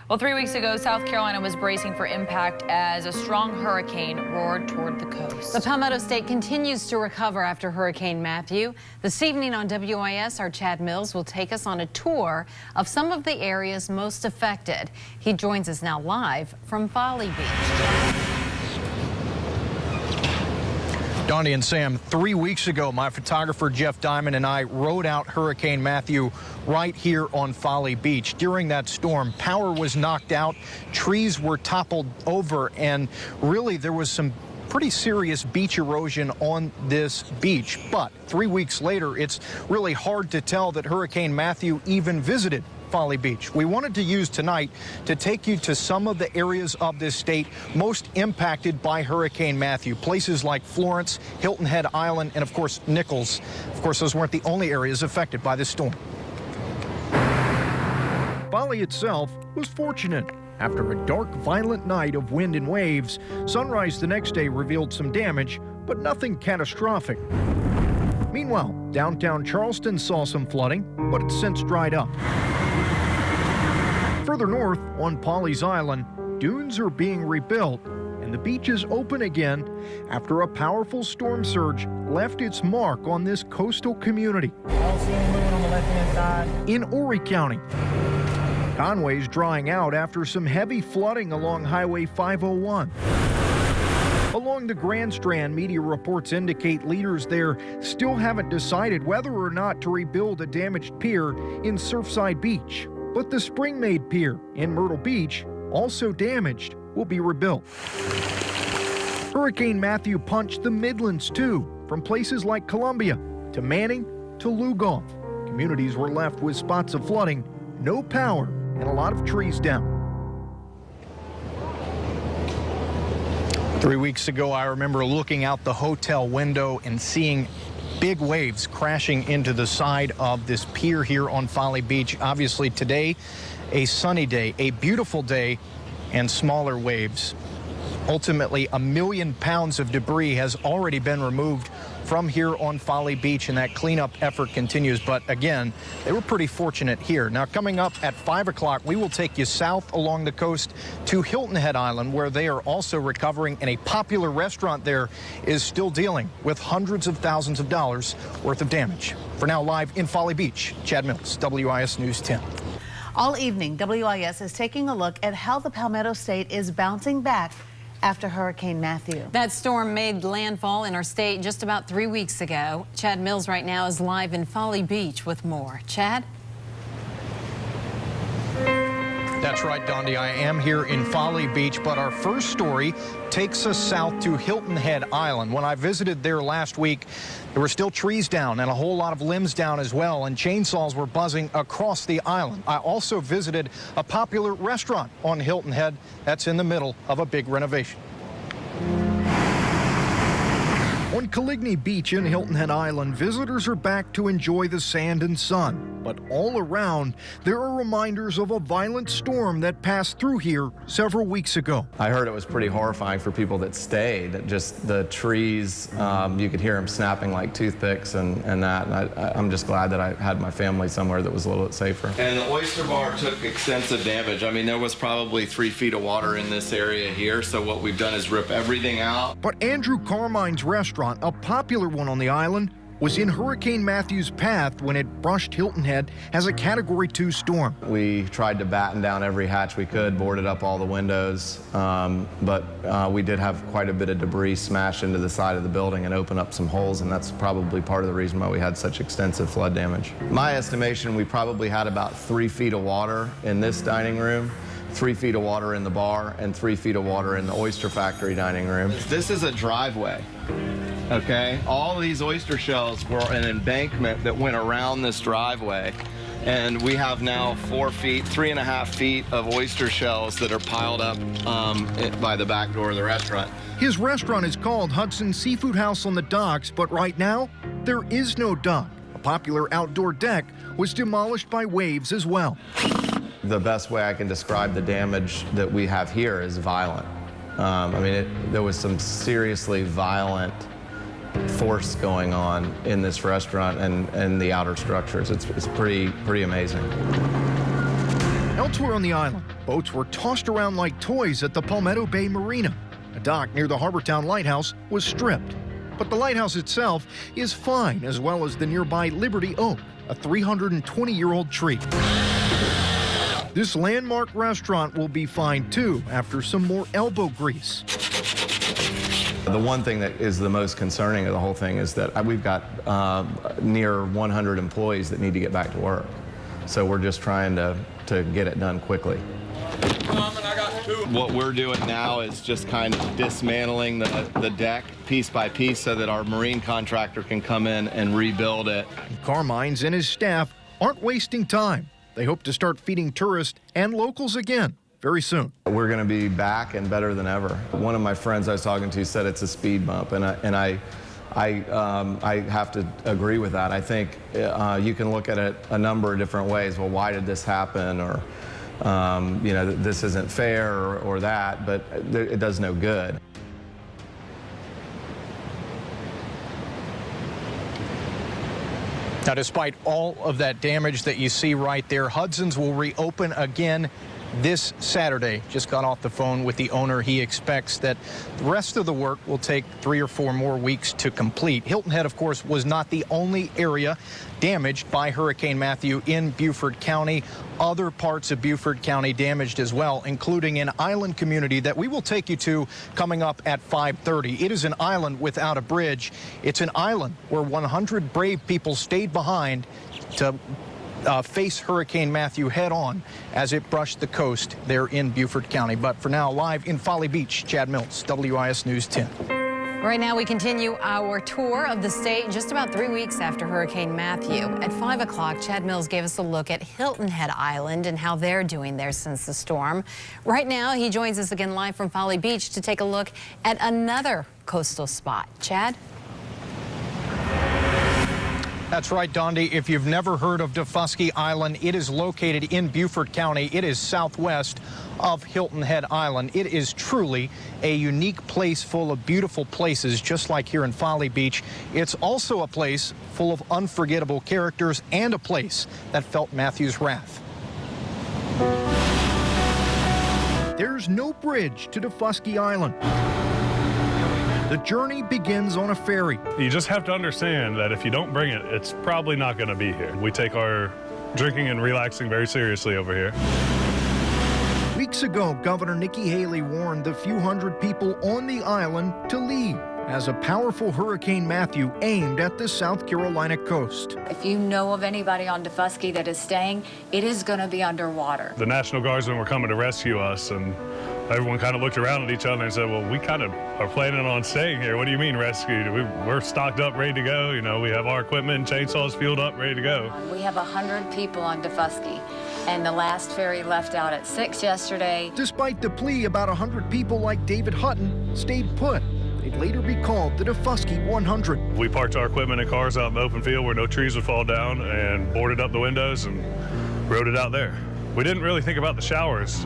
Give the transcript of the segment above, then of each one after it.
Well, 3 weeks ago, South Carolina was bracing for impact as a strong hurricane roared toward the coast. The Palmetto State continues to recover after Hurricane Matthew. This evening on WIS, our Chad Mills will take us on a tour of some of the areas most affected. He joins us now live from Folly Beach. Donnie and Sam, 3 weeks ago, my photographer Jeff Diamond and I rode out Hurricane Matthew right here on Folly Beach. During that storm, power was knocked out, trees were toppled over, and really there was some pretty serious beach erosion on this beach. But 3 weeks later, it's really hard to tell that Hurricane Matthew even visited Folly Beach. We wanted to use tonight to take you to some of the areas of this state most impacted by Hurricane Matthew. Places like Florence, Hilton Head Island, and of course Nichols. Of course, those weren't the only areas affected by this storm. Folly itself was fortunate. After a dark, violent night of wind and waves, sunrise the next day revealed some damage, but nothing catastrophic. Meanwhile, downtown Charleston saw some flooding, but it's since dried up. Further north, on Pawleys Island, dunes are being rebuilt, and the beach is open again after a powerful storm surge left its mark on this coastal community. I don't see any movement on the left-hand side. In Horry County, Conway's drying out after some heavy flooding along Highway 501. Along the Grand Strand, media reports indicate leaders there still haven't decided whether or not to rebuild a damaged pier in Surfside Beach. But the Spring-Made Pier in Myrtle Beach, also damaged, will be rebuilt. Hurricane Matthew punched the Midlands too, from places like Columbia to Manning to Lugoff. Communities were left with spots of flooding, no power, and a lot of trees down. 3 weeks ago, I remember looking out the hotel window and seeing big waves crashing into the side of this pier here on Folly Beach. Obviously today, a sunny day, a beautiful day, and smaller waves. Ultimately, 1 million pounds of debris has already been removed from here on Folly Beach, and that cleanup effort continues. But again, they were pretty fortunate here. Now, coming up at 5 o'clock, we will take you south along the coast to Hilton Head Island, where they are also recovering, and a popular restaurant there is still dealing with hundreds of thousands of dollars worth of damage. For now, live in Folly Beach, Chad Mills, WIS News 10. All evening, WIS is taking a look at how the Palmetto State is bouncing back after Hurricane Matthew. That storm made landfall in our state just about 3 weeks ago. Chad Mills right now is live in Folly Beach with more. Chad? That's right, Dondi. I am here in Folly Beach, but our first story takes us south to Hilton Head Island. When I visited there last week, there were still trees down and a whole lot of limbs down as well, and chainsaws were buzzing across the island. I also visited a popular restaurant on Hilton Head that's in the middle of a big renovation. On Caligny Beach in Hilton Head Island, visitors are back to enjoy the sand and sun. But all around, there are reminders of a violent storm that passed through here several weeks ago. I heard it was pretty horrifying for people that stayed. Just the trees, you could hear them snapping like toothpicks and that. And I'm just glad that I had my family somewhere that was a little bit safer. And the oyster bar took extensive damage. I mean, there was probably 3 feet of water in this area here. So what we've done is rip everything out. But Andrew Carmine's restaurant, a popular one on the island, was in Hurricane Matthew's path when it brushed Hilton Head as a Category 2 storm. We tried to batten down every hatch we could, boarded up all the windows, but we did have quite a bit of debris smash into the side of the building and open up some holes, and that's probably part of the reason why we had such extensive flood damage. My estimation, we probably had about 3 feet of water in this dining room, 3 feet of water in the bar, and 3 feet of water in the oyster factory dining room. This is a driveway. Okay, all these oyster shells were an embankment that went around this driveway, and we have now 4 feet, 3.5 feet of oyster shells that are piled up by the back door of the restaurant. His restaurant is called Hudson Seafood House on the docks, but right now, there is no dock. A popular outdoor deck was demolished by waves as well. The best way I can describe the damage that we have here is violent. I mean, there was some seriously violent force going on in this restaurant and the outer structures. It's pretty amazing. Elsewhere on the island, Boats were tossed around like toys at the Palmetto Bay Marina. A dock near the Harbortown Lighthouse was stripped. But the lighthouse itself is fine, as well as the nearby Liberty Oak, a 320-year-old tree. This landmark restaurant will be fine too after some more elbow grease. The one thing that is the most concerning of the whole thing is that we've got near 100 employees that need to get back to work. So we're just trying to get it done quickly. What we're doing now is just kind of dismantling the deck piece by piece so that our marine contractor can come in and rebuild it. Carmines and his staff aren't wasting time. They hope to start feeding tourists and locals again very soon. We're going to be back and better than ever. One of my friends I was talking to said it's a speed bump, and I have to agree with that. I think you can look at it a number of different ways. Well, why did this happen? Or, you know, this isn't fair or that, but it does no good. Now, despite all of that damage that you see right there, Hudson's will reopen again this Saturday. Just got off the phone with the owner. He expects that the rest of the work will take 3 or 4 more weeks to complete. Hilton Head, of course, was not the only area damaged by Hurricane Matthew in Beaufort County. Other parts of Beaufort County damaged as well, including an island community that we will take you to coming up at 5:30. It is an island without a bridge. It's an island where 100 brave people stayed behind to face Hurricane Matthew head on as it brushed the coast there in Beaufort County. But for now, live in Folly Beach, Chad Mills, WIS News 10. Right now, we continue our tour of the state just about 3 weeks after Hurricane Matthew. At 5 o'clock, Chad Mills gave us a look at Hilton Head Island and how they're doing there since the storm. Right now, he joins us again live from Folly Beach to take a look at another coastal spot. Chad? That's right, Dondi. If you've never heard of Daufuskie Island, it is located in Beaufort County. It is southwest of Hilton Head Island. It is truly a unique place full of beautiful places, just like here in Folly Beach. It's also a place full of unforgettable characters and a place that felt Matthew's wrath. There's no bridge to Daufuskie Island. The journey begins on a ferry. You just have to understand that if you don't bring it, it's probably not going to be here. We take our drinking and relaxing very seriously over here. Weeks ago, Governor Nikki Haley warned the few hundred people on the island to leave as a powerful Hurricane Matthew aimed at the South Carolina coast. If you know of anybody on Daufuskie that is staying, it is going to be underwater. The National Guardsmen were coming to rescue us, and everyone kind of looked around at each other and said, well, we kind of are planning on staying here. What do you mean rescued? We're stocked up, ready to go. You know, we have our equipment, chainsaws fueled up, ready to go. We have 100 people on Daufuskie, and the last ferry left out at 6 yesterday. Despite the plea, about 100 people like David Hutton stayed put. They'd later be called the Daufuskie 100. We parked our equipment and cars out in the open field where no trees would fall down and boarded up the windows and rode it out there. We didn't really think about the showers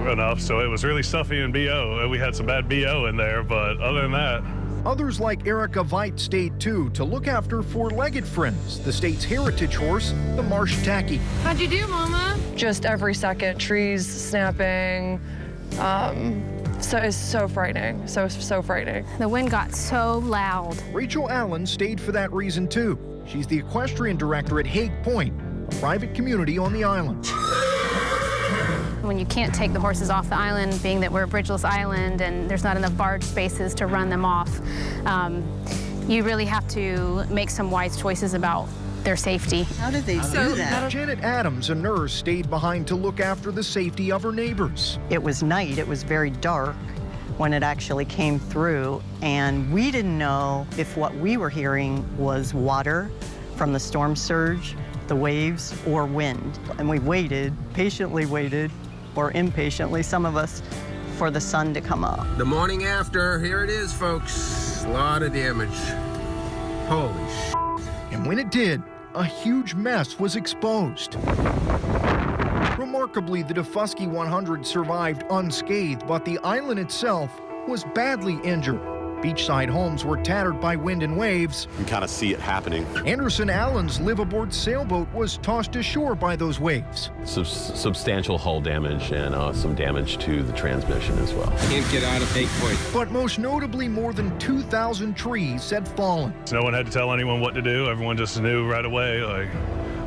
enough, so it was really stuffy and BO. We had some bad BO in there, but other than that. Others like Erica Veit stayed too to look after four-legged friends, the state's heritage horse, the marsh tacky. How'd you do, Mama? Just every second, trees snapping. So it's so frightening, so frightening. The wind got so loud. Rachel Allen stayed for that reason too. She's the equestrian director at Hague Point, a private community on the island. When you can't take the horses off the island, being that we're a bridgeless island and there's not enough barge spaces to run them off, you really have to make some wise choices about their safety. How did they do that? Janet Adams, a nurse, stayed behind to look after the safety of her neighbors. It was night, it was very dark when it actually came through, and we didn't know if what we were hearing was water from the storm surge, the waves, or wind. And we waited, patiently waited, or impatiently, some of us, for the sun to come up. The morning after, here it is, folks. A lot of damage. Holy sh**. And when it did, a huge mess was exposed. Remarkably, the Daufuskie 100 survived unscathed, but the island itself was badly injured. Beachside homes were tattered by wind and waves. You can kind of see it happening. Anderson Allen's live-aboard sailboat was tossed ashore by those waves. Substantial hull damage and some damage to the transmission as well. Can't get out of 8 foot. But most notably, more than 2,000 trees had fallen. No one had to tell anyone what to do. Everyone just knew right away.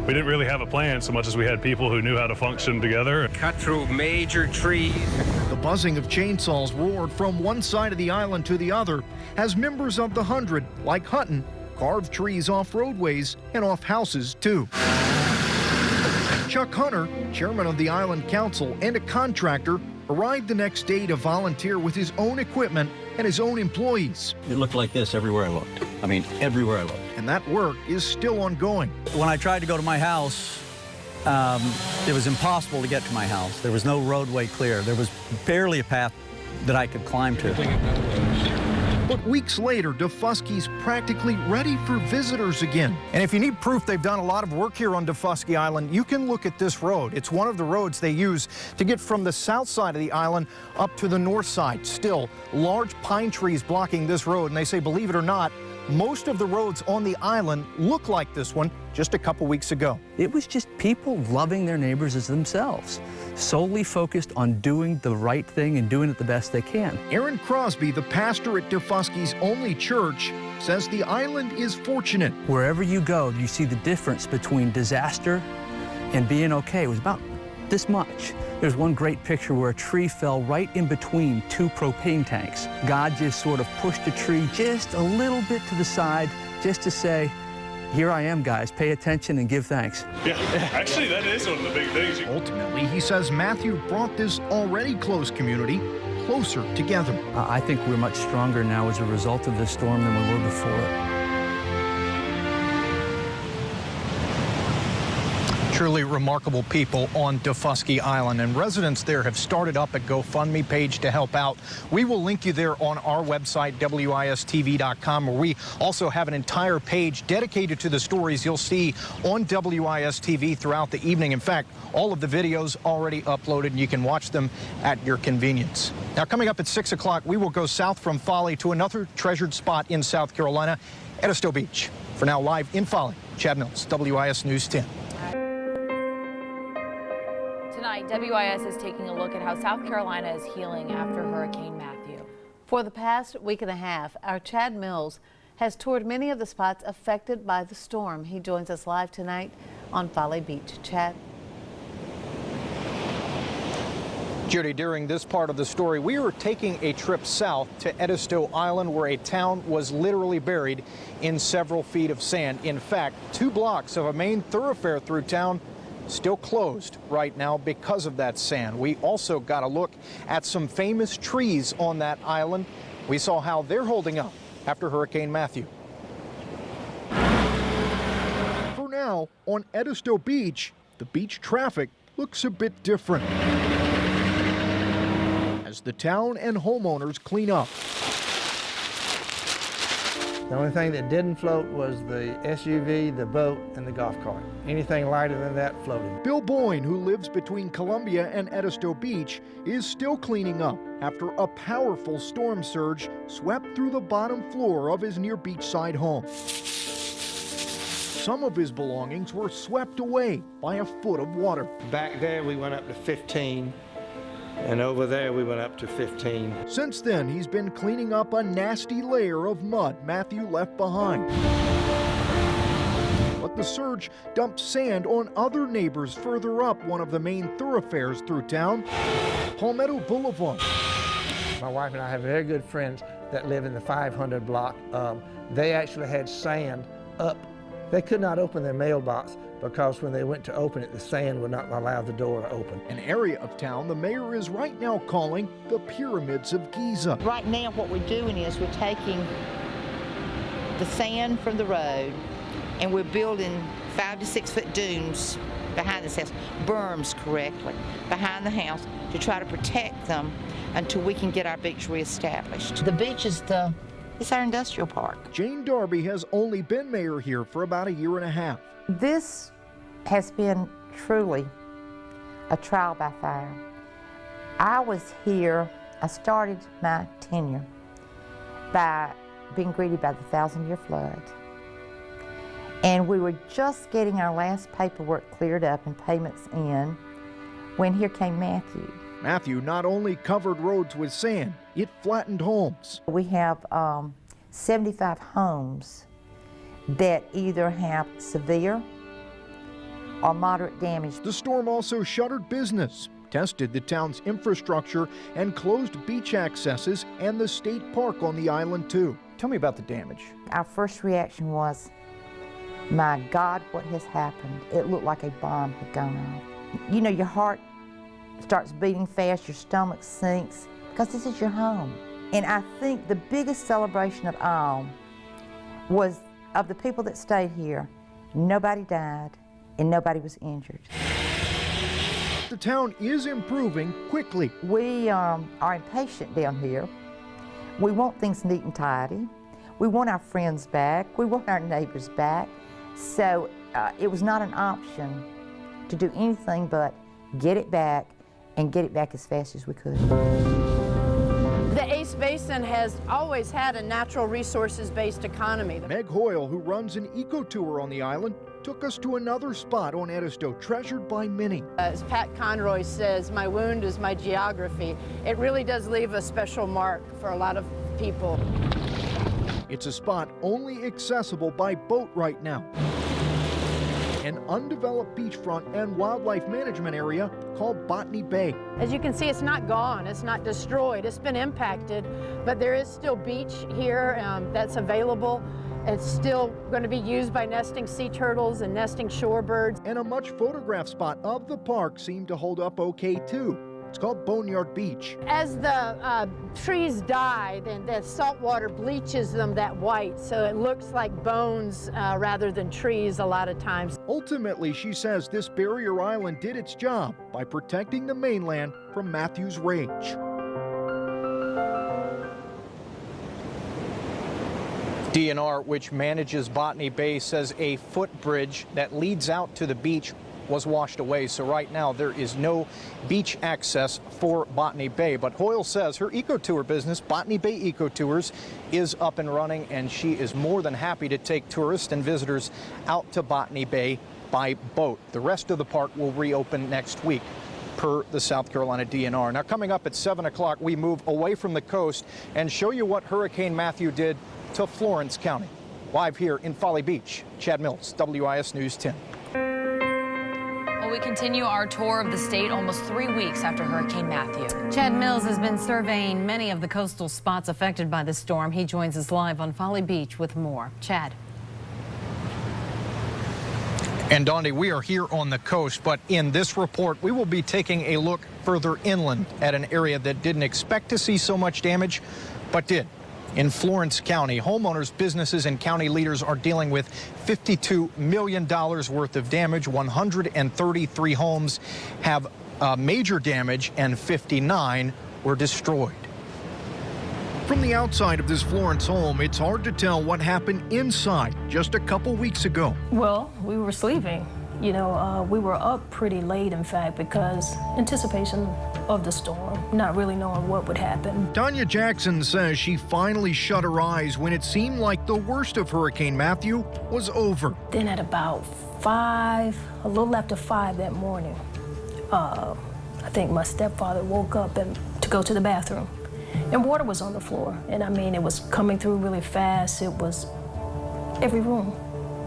We didn't really have a plan so much as we had people who knew how to function together. Cut through major trees. The buzzing of chainsaws roared from one side of the island to the other as members of the 100, like Hutton, carved trees off roadways and off houses too. Chuck Hunter, chairman of the Island Council and a contractor, arrived the next day to volunteer with his own equipment and his own employees. It looked like this everywhere I looked. I mean, everywhere I looked. And that work is still ongoing. When I tried to go to my house, it was impossible to get to my house. There was no roadway clear. There was barely a path that I could climb to. But weeks later, Daufusky's practically ready for visitors again. And if you need proof they've done a lot of work here on Daufuskie Island, you can look at this road. It's one of the roads they use to get from the south side of the island up to the north side. Still, large pine trees blocking this road, and they say, believe it or not, most of the roads on the island look like this one just a couple weeks ago. It was just people loving their neighbors as themselves, solely focused on doing the right thing and doing it the best they can. Aaron Crosby, the pastor at Daufusky's only church, says the island is fortunate. Wherever you go, you see the difference between disaster and being okay. It was about this much. There's one great picture where a tree fell right in between two propane tanks. God just sort of pushed a tree just a little bit to the side just to say, here I am, guys. Pay attention and give thanks. Yeah, actually, that is one of the big things. Ultimately, he says Matthew brought this already close community closer together. I think we're much stronger now as a result of this storm than we were before. Truly remarkable people on Daufuskie Island, and residents there have started up a GoFundMe page to help out. We will link you there on our website, WISTV.com, where we also have an entire page dedicated to the stories you'll see on WIS TV throughout the evening. In fact, all of the videos already uploaded, and you can watch them at your convenience. Now, coming up at 6 o'clock, we will go south from Folly to another treasured spot in South Carolina, Edisto Beach. For now, live in Folly, Chad Mills, WIS News 10. Tonight, WIS is taking a look at how South Carolina is healing after Hurricane Matthew. For the past week and a half, our Chad Mills has toured many of the spots affected by the storm. He joins us live tonight on Folly Beach. Chad? Judy, during this part of the story, we were taking a trip south to Edisto Island, where a town was literally buried in several feet of sand. In fact, 2 blocks of a main thoroughfare through town still closed right now because of that sand. We also got a look at some famous trees on that island. We saw how they're holding up after Hurricane Matthew. For now, on Edisto Beach, the beach traffic looks a bit different as the town and homeowners clean up. The only thing that didn't float was the SUV, the boat, and the golf cart. Anything lighter than that floated. Bill Boyne, who lives between Columbia and Edisto Beach, is still cleaning up after a powerful storm surge swept through the bottom floor of his near beachside home. Some of his belongings were swept away by a foot of water. Back there we went up to 15, and over there we went up to 15. Since then, he's been cleaning up a nasty layer of mud Matthew left behind. But the surge dumped sand on other neighbors further up one of the main thoroughfares through town, Palmetto Boulevard. My wife and I have very good friends that live in the 500 block. They actually had sand up. They could not open their mailbox because when they went to open it, the sand would not allow the door to open. An area of town the mayor is right now calling the Pyramids of Giza. Right now what we're doing is we're taking the sand from the road and we're building 5 to 6 foot dunes behind this house, berms correctly, behind the house to try to protect them until we can get our beach reestablished. The beach is it's our industrial park. Jane Darby has only been mayor here for about 1.5 years. This has been truly a trial by fire. I was here, I started my tenure by being greeted by the 1,000-year flood. And we were just getting our last paperwork cleared up and payments in when here came Matthew. Matthew not only covered roads with sand, it flattened homes. We have 75 homes that either have severe or moderate damage. The storm also shuttered business, tested the town's infrastructure, and closed beach accesses and the state park on the island too. Tell me about the damage. Our first reaction was, my God, what has happened? It looked like a bomb had gone off. You know, your heart starts beating fast, your stomach sinks, because this is your home. And I think the biggest celebration of all was of the people that stayed here, nobody died and nobody was injured. The town is improving quickly. We are impatient down here. We want things neat and tidy. We want our friends back. We want our neighbors back. So it was not an option to do anything but get it back and get it back as fast as we could. The Ace Basin has always had a natural resources-based economy. Meg Hoyle, who runs an eco-tour on the island, took us to another spot on Edisto treasured by many. As Pat Conroy says, my wound is my geography. It really does leave a special mark for a lot of people. It's a spot only accessible by boat right now. An undeveloped beachfront and wildlife management area called Botany Bay. As you can see, it's not gone, it's not destroyed, it's been impacted, but there is still beach here that's available. It's still going to be used by nesting sea turtles and nesting shorebirds. And a much photographed spot of the park seemed to hold up okay too. It's called Boneyard Beach. As the trees die, then the salt water bleaches them that white, so it looks like bones rather than trees a lot of times. Ultimately, she says this barrier island did its job by protecting the mainland from Matthew's rage. DNR, which manages Botany Bay, says a footbridge that leads out to the beach was washed away, so right now there is no beach access for Botany Bay. But Hoyle says her eco-tour business, Botany Bay Eco Tours, is up and running, and she is more than happy to take tourists and visitors out to Botany Bay by boat. The rest of the park will reopen next week, per the South Carolina DNR. Now, coming up at 7 o'clock, we move away from the coast and show you what Hurricane Matthew did to Florence County. Live here in Folly Beach, Chad Mills, WIS News 10. We continue our tour of the state almost 3 weeks after Hurricane Matthew. Chad Mills has been surveying many of the coastal spots affected by the storm. He joins us live on Folly Beach with more. Chad. And Dondi, we are here on the coast, but in this report, we will be taking a look further inland at an area that didn't expect to see so much damage, but did. In Florence County, homeowners, businesses, and county leaders are dealing with $52 million worth of damage. 133 homes have major damage, and 59 were destroyed. From the outside of this Florence home, it's hard to tell what happened inside just a couple weeks ago. Well, we were sleeping. You know, we were up pretty late, in fact, because anticipation of the storm, not really knowing what would happen. Tanya Jackson says she finally shut her eyes when it seemed like the worst of Hurricane Matthew was over. Then at about 5, a little after 5 that morning, I think my stepfather woke up to go to the bathroom, and water was on the floor. And I mean, it was coming through really fast. It was every room.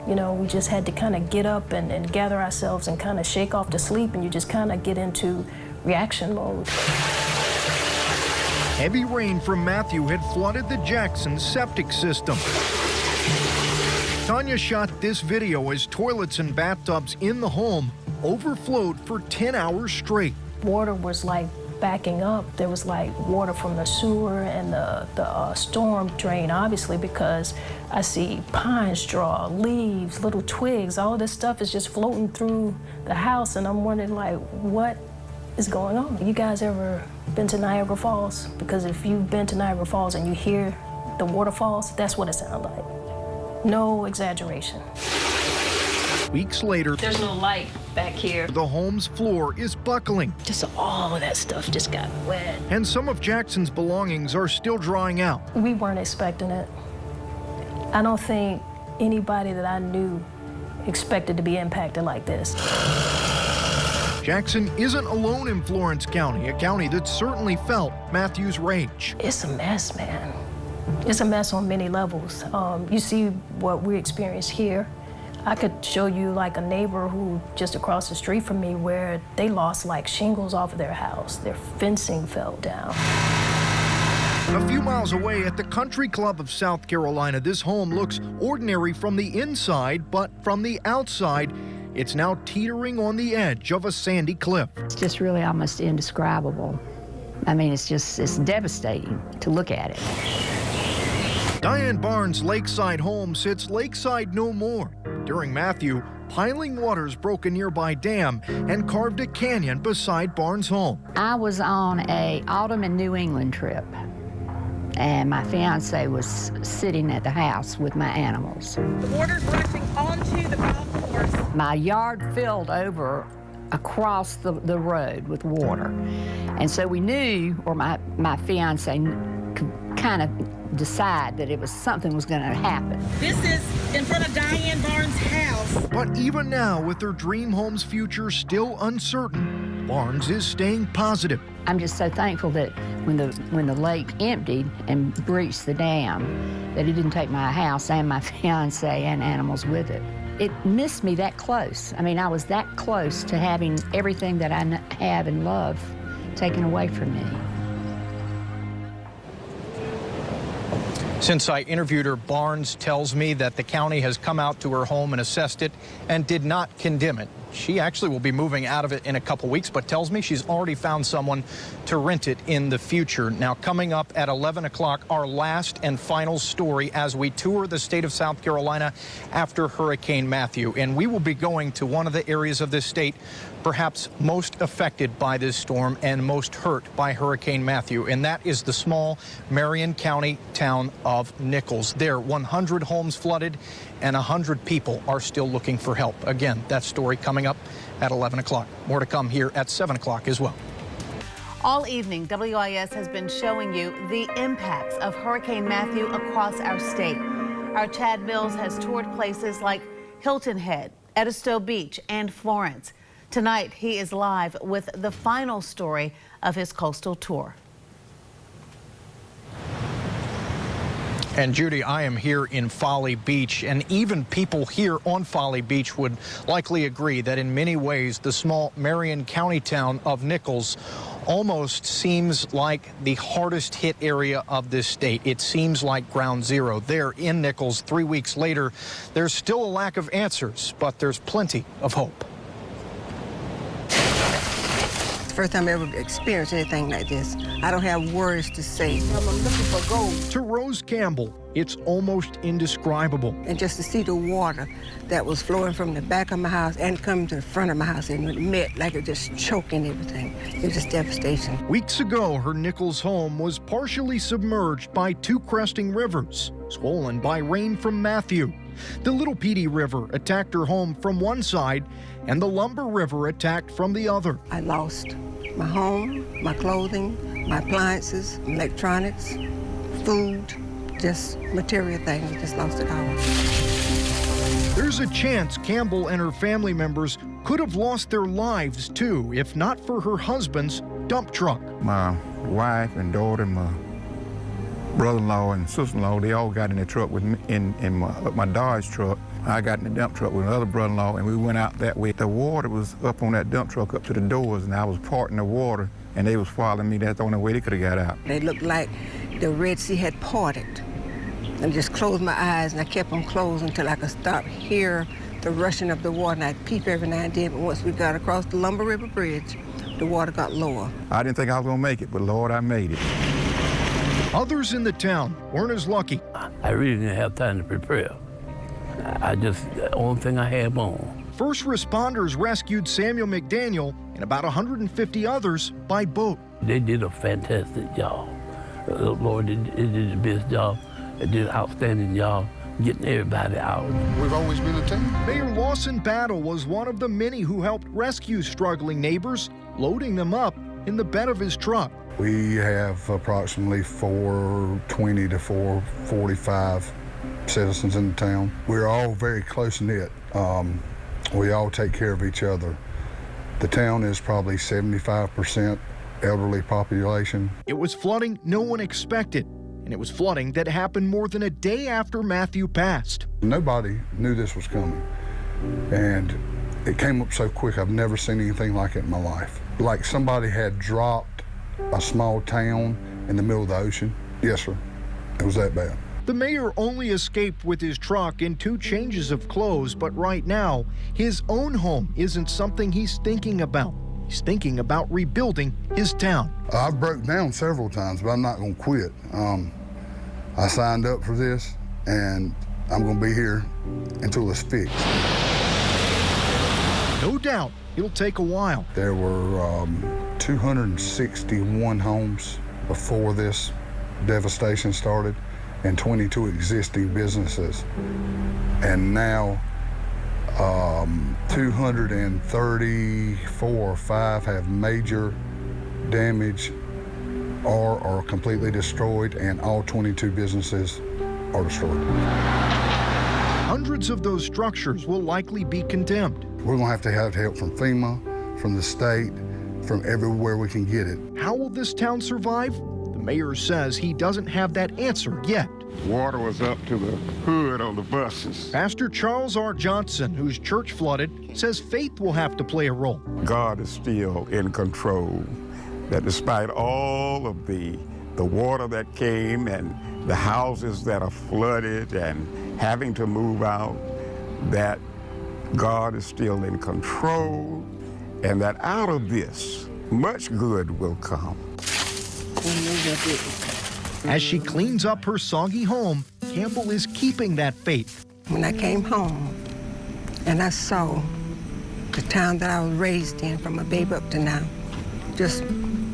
You know, we just had to kind of get up and gather ourselves and kind of shake off the sleep, and you just kind of get into reaction mode. Heavy rain from Matthew had flooded the Jackson septic system. Tanya shot this video as toilets and bathtubs in the home overflowed for 10 hours straight. Water was like backing up. There was like water from the sewer and the storm drain, obviously, because I see pine straw, leaves, little twigs, all this stuff is just floating through the house, and I'm wondering, like, what is going on? You guys ever been to Niagara Falls? Because if you've been to Niagara Falls and you hear the waterfalls, that's what it sounds like. No exaggeration. Weeks later, There's no light back here. the home's floor is buckling. Just all of that stuff just got wet. And some of Jackson's belongings are still drying out. We weren't expecting it. I don't think anybody that I knew expected to be impacted like this. Jackson isn't alone in Florence County, a county that certainly felt Matthew's rage. It's a mess, man. It's a mess on many levels. You see what we experienced here. I could show you like a neighbor who just across the street from me where they lost like shingles off of their house. Their fencing fell down. A few miles away at the Country Club of South Carolina, this home looks ordinary from the inside, but from the outside, it's now teetering on the edge of a sandy cliff. It's just really almost indescribable. I mean, it's devastating to look at it. Diane Barnes' lakeside home sits lakeside no more. During Matthew, piling waters broke a nearby dam and carved a canyon beside Barnes' home. I was on an autumn in New England trip, and my fiance was sitting at the house with my animals. The water's rushing onto the golf course. My yard filled over across the road with water. And so we knew, or my fiance could kind of decide that something was going to happen. This is in front of Diane Barnes' house. But even now, with her dream home's future still uncertain, Barnes is staying positive. I'm just so thankful that when the lake emptied and breached the dam, that it didn't take my house and my fiance and animals with it. It missed me that close. I mean, I was that close to having everything that I have and love taken away from me. Since I interviewed her, Barnes tells me that the county has come out to her home and assessed it and did not condemn it. She actually will be moving out of it in a couple weeks, but tells me she's already found someone to rent it in the future. Now, coming up at 11 o'clock, our last and final story as we tour the state of South Carolina after Hurricane Matthew. And we will be going to one of the areas of this state perhaps most affected by this storm and most hurt by Hurricane Matthew, and that is the small Marion County town of Nichols. There, 100 homes flooded and 100 people are still looking for help. Again, that story coming up at 11 o'clock. More to come here at 7 o'clock as well. All evening, WIS has been showing you the impacts of Hurricane Matthew across our state. Our Chad Mills has toured places like Hilton Head, Edisto Beach, and Florence. Tonight, he is live with the final story of his coastal tour. And Judy, I am here in Folly Beach, and even people here on Folly Beach would likely agree that in many ways the small Marion County town of Nichols almost seems like the hardest hit area of this state. It seems like ground zero. There in Nichols, 3 weeks later, there's still a lack of answers, but there's plenty of hope. First time I ever experienced anything like this. I don't have words to say. I'm looking for gold. To Rose Campbell, it's almost indescribable. And just to see the water that was flowing from the back of my house and coming to the front of my house, and it met like it just choking everything. It was just devastation. Weeks ago, her Nichols home was partially submerged by two cresting rivers, swollen by rain from Matthew. The Little Petey River attacked her home from one side, and the Lumber River attacked from the other. I lost my home, my clothing, my appliances, electronics, food, just material things. I just lost it all. There's a chance Campbell and her family members could have lost their lives too, if not for her husband's dump truck. My wife and daughter, my brother-in-law and sister-in-law, they all got in the truck with me, in my Dodge truck. I got in the dump truck with another brother-in-law, and we went out that way. The water was up on that dump truck up to the doors, and I was parting the water, and they was following me. That's the only way they could have got out. They looked like the Red Sea had parted. I just closed my eyes, and I kept them closed until I could stop hear the rushing of the water, and I'd peep every now and then. But once we got across the Lumber River Bridge, the water got lower. I didn't think I was going to make it, but Lord, I made it. Others in the town weren't as lucky. I really didn't have time to prepare. The only thing I had on. First responders rescued Samuel McDaniel and about 150 others by boat. They did a fantastic job. Lord, they did the best job. They did an outstanding job. getting everybody out. We've always been a team. Mayor Lawson Battle was one of the many who helped rescue struggling neighbors, loading them up in the bed of his truck. We have approximately 420 to 445 citizens in the town. We're all very close-knit. We all take care of each other. The town is probably 75% elderly population. It was flooding no one expected, and it was flooding that happened more than a day after Matthew passed. Nobody knew this was coming, and it came up so quick. I've never seen anything like it in my life. Like somebody had dropped a small town in the middle of the ocean. Yes, sir. It was that bad. The mayor only escaped with his truck and 2 changes of clothes, but right now, his own home isn't something he's thinking about. He's thinking about rebuilding his town. I broke down several times, but I'm not going to quit. I signed up for this, and I'm going to be here until it's fixed. No doubt it'll take a while. There were 261 homes before this devastation started and 22 existing businesses. And now 234 or 5 have major damage or are completely destroyed, and all 22 businesses are destroyed. Hundreds of those structures will likely be condemned. We're going to have help from FEMA, from the state, from everywhere we can get it. How will this town survive? The mayor says he doesn't have that answer yet. Water was up to the hood on the buses. Pastor Charles R. Johnson, whose church flooded, says faith will have to play a role. God is still in control, that despite all of the water that came and the houses that are flooded and having to move out, that God is still in control, and that out of this, much good will come. As she cleans up her soggy home, Campbell is keeping that faith. When I came home and I saw the town that I was raised in from a babe up to now, just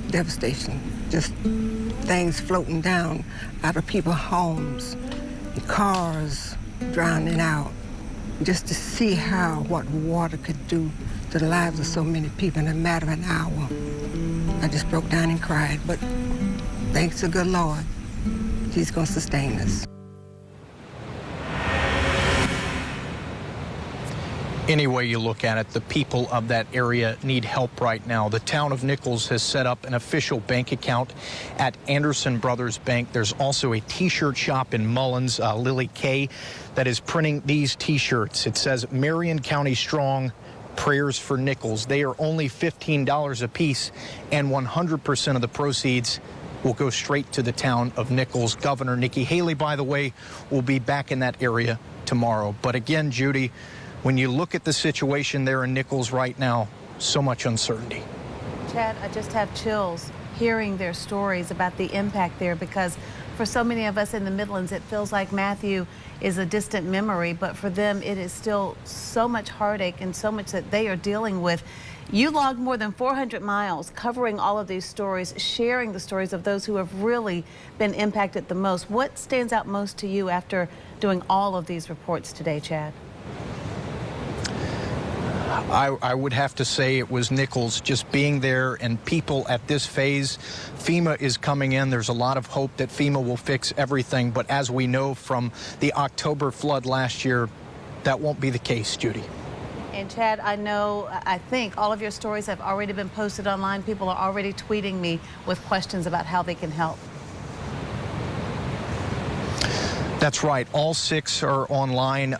devastation, just things floating down out of people's homes, and cars drowning out, just to see what water could do to the lives of so many people in a matter of an hour. I just broke down and cried, but thanks to the good Lord, He's going to sustain us. Any way you look at it, the people of that area need help right now. The town of Nichols has set up an official bank account at Anderson Brothers Bank. There's also a T-shirt shop in Mullins, Lily Kay, that is printing these T-shirts. It says Marion County Strong, Prayers for Nichols. They are only $15 a piece, and 100% of the proceeds will go straight to the town of Nichols. Governor Nikki Haley, by the way, will be back in that area tomorrow. But again, Judy, when you look at the situation there in Nichols right now, so much uncertainty. Chad, I just have chills hearing their stories about the impact there, because for so many of us in the Midlands, it feels like Matthew is a distant memory, but for them, it is still so much heartache and so much that they are dealing with. You logged more than 400 miles covering all of these stories, sharing the stories of those who have really been impacted the most. What stands out most to you after doing all of these reports today, Chad? I would have to say it was Nichols, just being there and people at this phase. FEMA is coming in. There's a lot of hope that FEMA will fix everything. But as we know from the October flood last year, that won't be the case, Judy. And Chad, I think all of your stories have already been posted online. People are already tweeting me with questions about how they can help. That's right. All 6 are online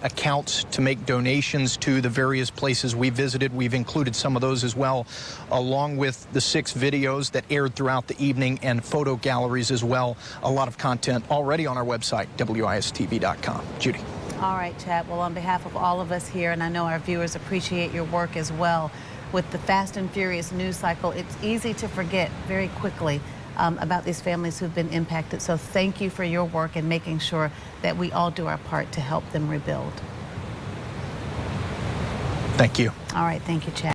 accounts to make donations to the various places we visited. We've included some of those as well, along with the 6 videos that aired throughout the evening and photo galleries as well. A lot of content already on our website, WISTV.com. Judy. All right, Chad. Well, on behalf of all of us here, and I know our viewers appreciate your work as well, with the fast and furious news cycle, it's easy to forget very quickly about these families who've been impacted. So thank you for your work and making sure that we all do our part to help them rebuild. Thank you. All right. Thank you, Chad.